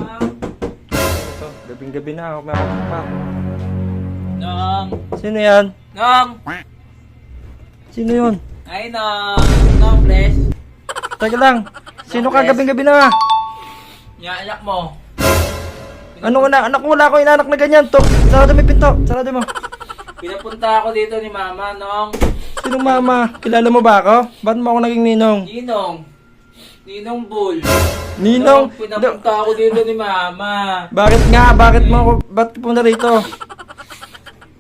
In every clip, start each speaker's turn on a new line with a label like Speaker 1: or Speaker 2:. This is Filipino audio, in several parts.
Speaker 1: Ito, gabing-gabi na ako, meron pa.
Speaker 2: Nong!
Speaker 1: Sino yan?
Speaker 2: Nong!
Speaker 1: Sino yun?
Speaker 2: Ay, Nong! Nong, please.
Speaker 1: Taga lang. Sino ka gabing-gabi na?
Speaker 2: Yung anak mo.
Speaker 1: Ano na? Anak mo, wala ko inanak na ganyan. To, sarado mo yung pinto. Sarado mo.
Speaker 2: Pinapunta ako dito ni Mama, Nong.
Speaker 1: Sinong mama? Kilala mo ba ako? Ba't mo ako naging ninong?
Speaker 2: Ninong. Ninong Bull.
Speaker 1: Ninong?
Speaker 2: Pinapunta ako dito ni Mama.
Speaker 1: Bakit nga? Bakit mo ako? Ba't punta rito?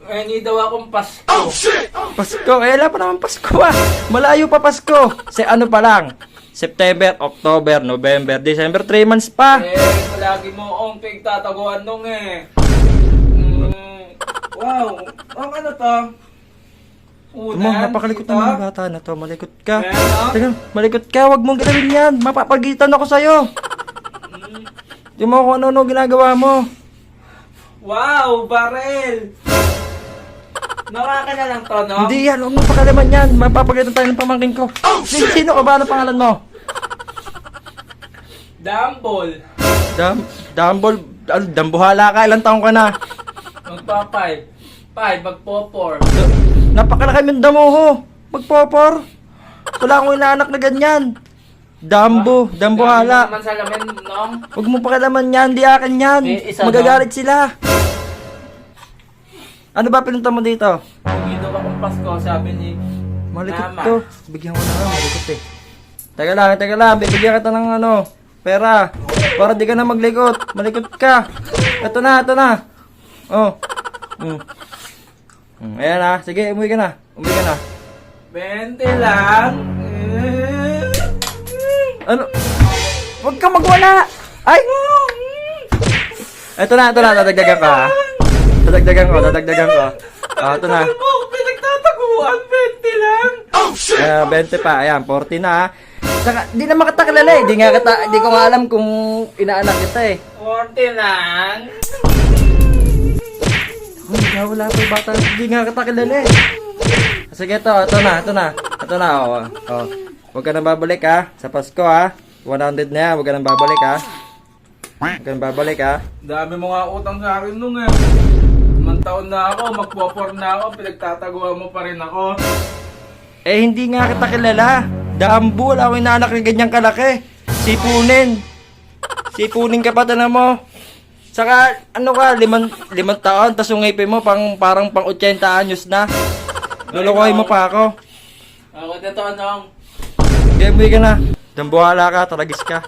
Speaker 2: Eh, hindi daw akong Pasko.
Speaker 1: Pasko? Eh, wala pa naman Pasko ah. Malayo pa Pasko. Ano pa lang? September, October, November, December, 3 months pa.
Speaker 2: Eh, palagi mo akong pigtataguan nung eh. Wow, ang ano to?
Speaker 1: Tumo, napakalikot
Speaker 2: ito?
Speaker 1: naman ng bata na to. Malikot ka.
Speaker 2: Meron?
Speaker 1: Teka, malikot ka. Huwag mong gawin yan. Mapapagitan ako sa'yo. Di mo kung ano-ano ginagawa mo.
Speaker 2: Wow, barel! Nakaka na lang to, no?
Speaker 1: Hindi yan. Huwag mong pakalaman yan. Mapapagitan tayo ng pamangkin ko. Sino ka ba? Ano pangalan mo?
Speaker 2: Dumble.
Speaker 1: Dumble. Dambuhala ka. Ilang taong ka na?
Speaker 2: Magpa-5. 5, magpo-4.
Speaker 1: Napakalaki mong damo ho. Magpopor. Wala akong inaanak na ganyan. Dambuhala.
Speaker 2: Naman sa lamin, Nong.
Speaker 1: Huwag mong pakalaman yan. Di akin yan.
Speaker 2: Eh, isa
Speaker 1: Magagalit sila. Ano ba pinunta mo dito?
Speaker 2: Dito akong Pasko, sabi ni
Speaker 1: Malikot
Speaker 2: Mama.
Speaker 1: to. Bigyan ko na nga, malikot eh. Teka lang. Bibigyan kita ng pera. Para di ka na maglikot. Malikot ka. Ito na. Oh. Ayan na. Sige, umuwi ka na.
Speaker 2: 20 lang.
Speaker 1: Ano? Huwag ka magwala. Ay! Ito na. Dadagdagan ka. Dadagdagan ko. Ito na.
Speaker 2: Mo, pinagtataguan, 20 lang.
Speaker 1: 20 pa. Ayan, 40 na. Saka, di na makatakilala eh. Di ko nga alam kung inaanak kita eh.
Speaker 2: 40 lang.
Speaker 1: Wala pa yung bata. Di nga katakilala eh. Sige, ito na. Huwag ka nang babalik ha. Sa Pasko ha. 100 na yan. Huwag ka nang babalik ha.
Speaker 2: Dami mo nga utang sa akin nung eh. 5 taon na ako, magpo-4 na ako, pinagtataguan mo pa rin ako.
Speaker 1: Eh, hindi nga kita kilala. Dambu, wala akong inaanak ng ganyang kalaki. Sipunin ka pa, tanan mo. Saka, 5 taon, tas yung ngipin mo, parang pang 80 anyos na. Lulukoy mo pa ako.
Speaker 2: Ako na to, Nong.
Speaker 1: Game ka na. Dambuhala ka, taragis ka.